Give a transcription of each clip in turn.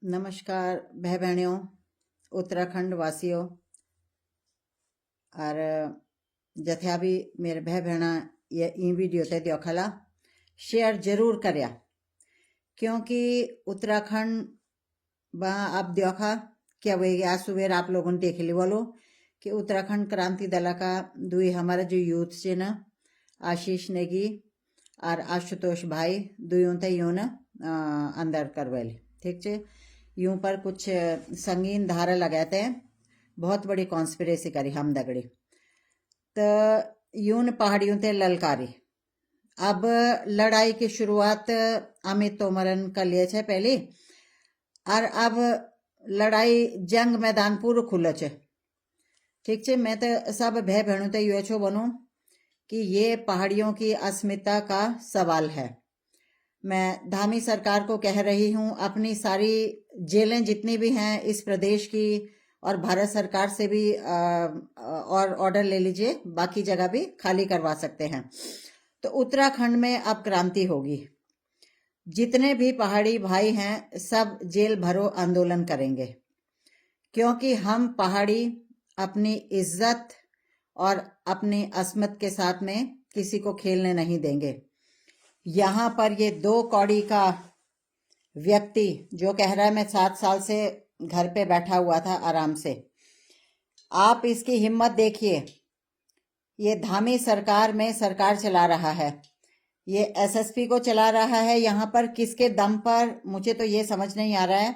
नमस्कार भाई बहनियों, उत्तराखंड वासियों और जथ्या भी मेरे भाई बहना ये वीडियो ते देखला शेयर जरूर करया, क्योंकि उत्तराखंड बा आप देखा क्या वे आज सुबह आप लोगों ने देख ली बोलो कि उत्तराखंड क्रांति दल का दुई हमारा जो यूथ से न आशीष नेगी और आशुतोष भाई दुयों ते यूं न अंदर करवेली। ठीक है, यूं पर कुछ संगीन धारा लगाते हैं, बहुत बड़ी कॉन्स्पिरेसी करी हम दगड़ी तो यूं पहाड़ियों ते ललकारी। अब लड़ाई की शुरुआत अमित तोमरन कर लिए छे पहली, और अब लड़ाई जंग मैदान पूरा खुले छे। ठीक है, मैं तो सब भाई बहनों ते यू छो बनू कि ये पहाड़ियों की अस्मिता का सवाल है। मैं धामी सरकार को कह रही हूँ, अपनी सारी जेलें जितनी भी हैं इस प्रदेश की और भारत सरकार से भी और ऑर्डर ले लीजिए, बाकी जगह भी खाली करवा सकते हैं। तो उत्तराखंड में अब क्रांति होगी। जितने भी पहाड़ी भाई हैं सब जेल भरो आंदोलन करेंगे, क्योंकि हम पहाड़ी अपनी इज्जत और अपनी अस्मत के साथ में किसी को खेलने नहीं देंगे। यहाँ पर ये 2 कौड़ी का व्यक्ति जो कह रहा है मैं 7 साल से घर पे बैठा हुआ था आराम से, आप इसकी हिम्मत देखिए। ये धामी सरकार में सरकार चला रहा है, ये एसएसपी को चला रहा है। यहाँ पर किसके दम पर, मुझे तो ये समझ नहीं आ रहा है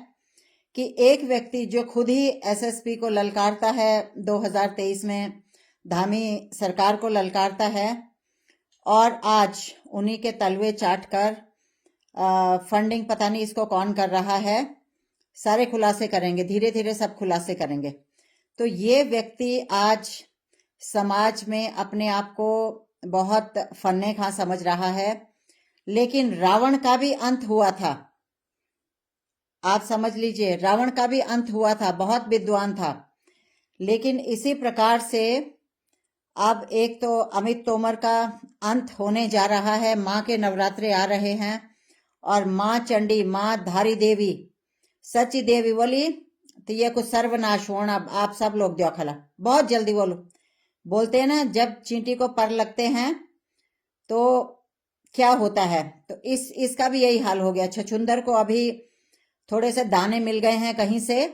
कि एक व्यक्ति जो खुद ही एसएसपी को ललकारता है 2023 में, धामी सरकार को ललकारता है, और आज उन्हीं के तलवे चाट कर फंडिंग पता नहीं इसको कौन कर रहा है, सारे खुलासे करेंगे, धीरे धीरे सब खुलासे करेंगे। तो ये व्यक्ति आज समाज में अपने आप को बहुत फन्ने खा समझ रहा है, लेकिन रावण का भी अंत हुआ था। आप समझ लीजिए, रावण का भी अंत हुआ था, बहुत विद्वान था। लेकिन इसी प्रकार से अब एक तो अमित तोमर का अंत होने जा रहा है। माँ के नवरात्रे आ रहे हैं और माँ चंडी, माँ धारी देवी, सची देवी बोली तो ये कुछ सर्वनाश होना। आप सब लोग देखला, बहुत जल्दी बोलते हैं ना, जब चींटी को पर लगते हैं तो क्या होता है, तो इसका भी यही हाल हो गया। छछुंदर को अभी थोड़े से दाने मिल गए हैं कहीं से,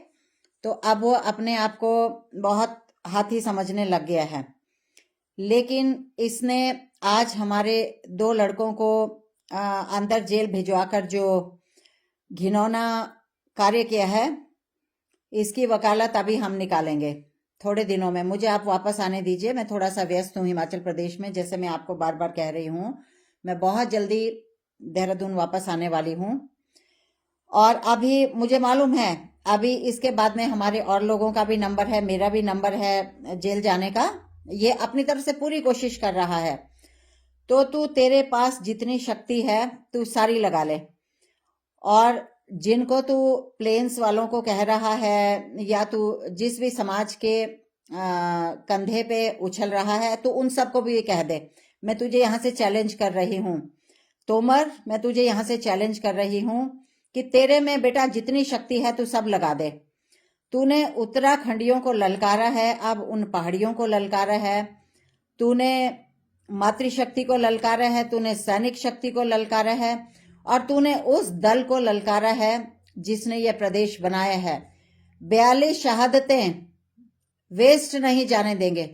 तो अब वो अपने आप को बहुत हाथी समझने लग गया है। लेकिन इसने आज हमारे 2 लड़कों को अंदर जेल भिजवाकर जो घिनौना कार्य किया है, इसकी वकालत अभी हम निकालेंगे थोड़े दिनों में। मुझे आप वापस आने दीजिए, मैं थोड़ा सा व्यस्त हूँ हिमाचल प्रदेश में। जैसे मैं आपको बार बार कह रही हूँ, मैं बहुत जल्दी देहरादून वापस आने वाली हूँ। और अभी मुझे मालूम है, अभी इसके बाद में हमारे और लोगों का भी नंबर है, मेरा भी नंबर है जेल जाने का। ये अपनी तरफ से पूरी कोशिश कर रहा है। तो तू, तेरे पास जितनी शक्ति है तू सारी लगा ले। और जिनको तू प्लेन्स वालों को कह रहा है, या तू जिस भी समाज के कंधे पे उछल रहा है, तो उन सबको भी ये कह दे, मैं तुझे यहाँ से चैलेंज कर रही हूँ तोमर, मैं तुझे यहाँ से चैलेंज कर रही हूँ कि तेरे में बेटा जितनी शक्ति है तू सब लगा दे। तूने उत्तराखंडियों को ललकारा है, अब उन पहाड़ियों को ललकारा है, तूने मातृशक्ति को ललकारा है, तूने सैनिक शक्ति को ललकारा है, और तूने उस दल को ललकारा है जिसने ये प्रदेश बनाया है। 42 शहादतें वेस्ट नहीं जाने देंगे।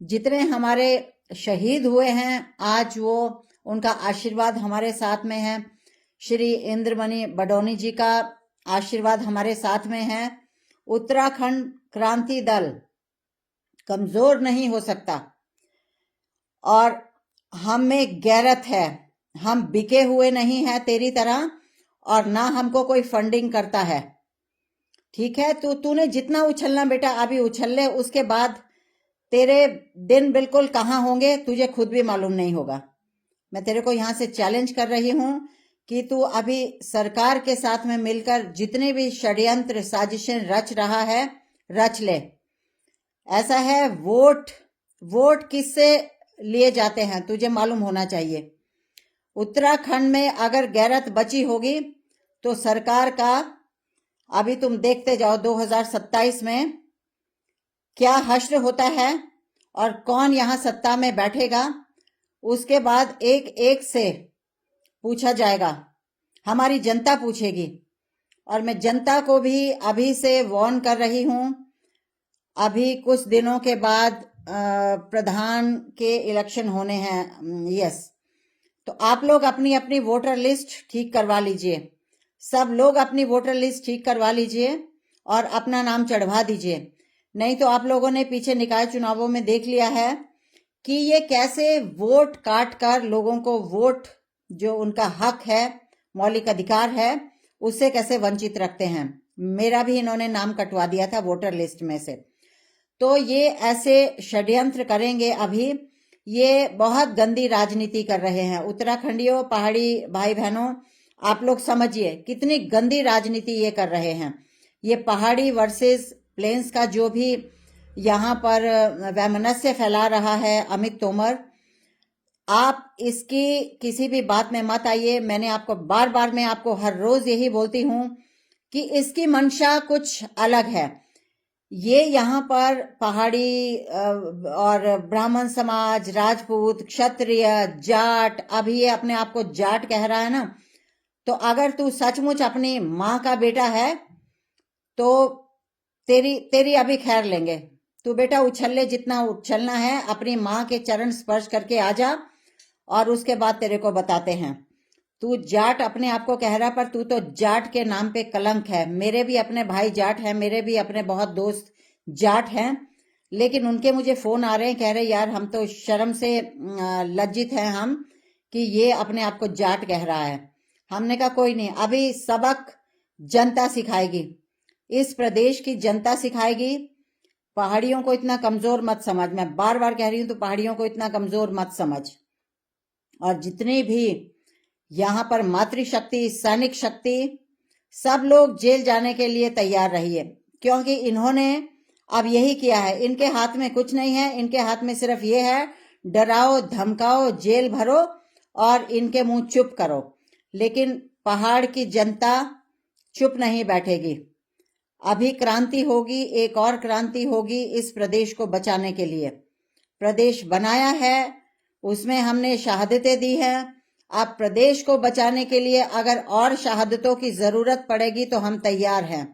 जितने हमारे शहीद हुए हैं आज वो, उनका आशीर्वाद हमारे साथ में है। श्री इंद्रमणि बडोनी जी का आशीर्वाद हमारे साथ में है। उत्तराखंड क्रांति दल कमजोर नहीं हो सकता, और हम में गैरत है, हम बिके हुए नहीं हैं तेरी तरह, और ना हमको कोई फंडिंग करता है। ठीक है, तो तूने जितना उछलना बेटा अभी उछल ले, उसके बाद तेरे दिन बिल्कुल कहाँ होंगे तुझे खुद भी मालूम नहीं होगा। मैं तेरे को यहाँ से चैलेंज कर रही हूँ कि तू अभी सरकार के साथ में मिलकर जितने भी षड्यंत्र साजिशें रच रहा है रच ले। ऐसा है, वोट किससे लिए जाते हैं तुझे मालूम होना चाहिए। उत्तराखंड में अगर गैरत बची होगी तो सरकार का अभी तुम देखते जाओ 2027 में क्या हश्र होता है और कौन यहाँ सत्ता में बैठेगा। उसके बाद एक एक से पूछा जाएगा, हमारी जनता पूछेगी। और मैं जनता को भी अभी से वार्न कर रही हूँ, अभी कुछ दिनों के बाद प्रधान के इलेक्शन होने हैं। यस, तो आप लोग अपनी अपनी वोटर लिस्ट ठीक करवा लीजिए, सब लोग अपनी वोटर लिस्ट ठीक करवा लीजिए और अपना नाम चढ़वा दीजिए। नहीं तो आप लोगों ने पीछे निकाय चुनावों में देख लिया है कि ये कैसे वोट काट कर लोगों को वोट, जो उनका हक है, मौलिक अधिकार है, उससे कैसे वंचित रखते हैं। मेरा भी इन्होंने नाम कटवा दिया था वोटर लिस्ट में से। तो ये ऐसे षड्यंत्र करेंगे। अभी ये बहुत गंदी राजनीति कर रहे हैं। उत्तराखंडियों, पहाड़ी भाई बहनों, आप लोग समझिए कितनी गंदी राजनीति ये कर रहे हैं। ये पहाड़ी वर्सेस प्लेन्स का जो भी यहाँ पर वैमनस्य फैला रहा है अमित तोमर, आप इसकी किसी भी बात में मत आइए। मैंने आपको बार बार, मैं आपको हर रोज यही बोलती हूँ कि इसकी मंशा कुछ अलग है। ये यहाँ पर पहाड़ी और ब्राह्मण समाज, राजपूत, क्षत्रिय, जाट, अभी ये अपने आप को जाट कह रहा है ना, तो अगर तू सचमुच अपनी माँ का बेटा है तो तेरी अभी खैर लेंगे। तू बेटा उछल ले, जितना उछलना है, अपनी माँ के चरण स्पर्श करके आ जा और उसके बाद तेरे को बताते हैं। तू जाट अपने आप को कह रहा, पर तू तो जाट के नाम पे कलंक है। मेरे भी अपने भाई जाट हैं, मेरे भी अपने बहुत दोस्त जाट हैं, लेकिन उनके मुझे फोन आ रहे हैं, कह रहे यार हम तो शर्म से लज्जित हैं हम कि ये अपने आप को जाट कह रहा है। हमने कहा कोई नहीं, अभी सबक जनता सिखाएगी, इस प्रदेश की जनता सिखाएगी। पहाड़ियों को इतना कमजोर मत समझ, मैं बार बार कह रही हूं, तो पहाड़ियों को इतना कमजोर मत समझ। और जितने भी यहाँ पर मातृशक्ति, सैनिक शक्ति, सब लोग जेल जाने के लिए तैयार रहिए, क्योंकि इन्होंने अब यही किया है। इनके हाथ में कुछ नहीं है, इनके हाथ में सिर्फ ये है, डराओ, धमकाओ, जेल भरो और इनके मुंह चुप करो। लेकिन पहाड़ की जनता चुप नहीं बैठेगी। अभी क्रांति होगी, एक और क्रांति होगी इस प्रदेश को बचाने के लिए। प्रदेश बनाया है, उसमें हमने शहादतें दी हैं। अब प्रदेश को बचाने के लिए अगर और शहादतों की जरूरत पड़ेगी तो हम तैयार हैं।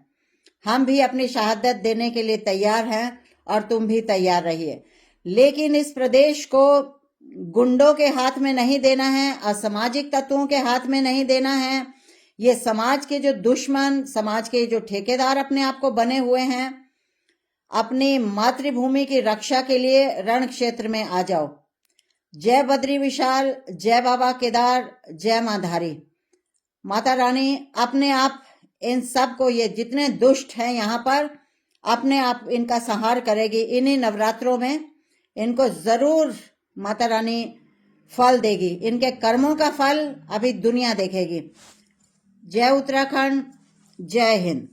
हम भी अपनी शहादत देने के लिए तैयार हैं और तुम भी तैयार रहिए। लेकिन इस प्रदेश को गुंडों के हाथ में नहीं देना है, असामाजिक तत्वों के हाथ में नहीं देना है। ये समाज के जो दुश्मन, समाज के जो ठेकेदार अपने आप को बने हुए हैं, अपनी मातृभूमि की रक्षा के लिए रण क्षेत्र में आ जाओ। जय बद्री विशाल, जय बाबा केदार, जय मां धारी। माता रानी अपने आप इन सब को, ये जितने दुष्ट हैं यहाँ पर, अपने आप इनका संहार करेगी। इन्हीं नवरात्रों में इनको जरूर माता रानी फल देगी। इनके कर्मों का फल अभी दुनिया देखेगी। जय उत्तराखंड, जय हिंद।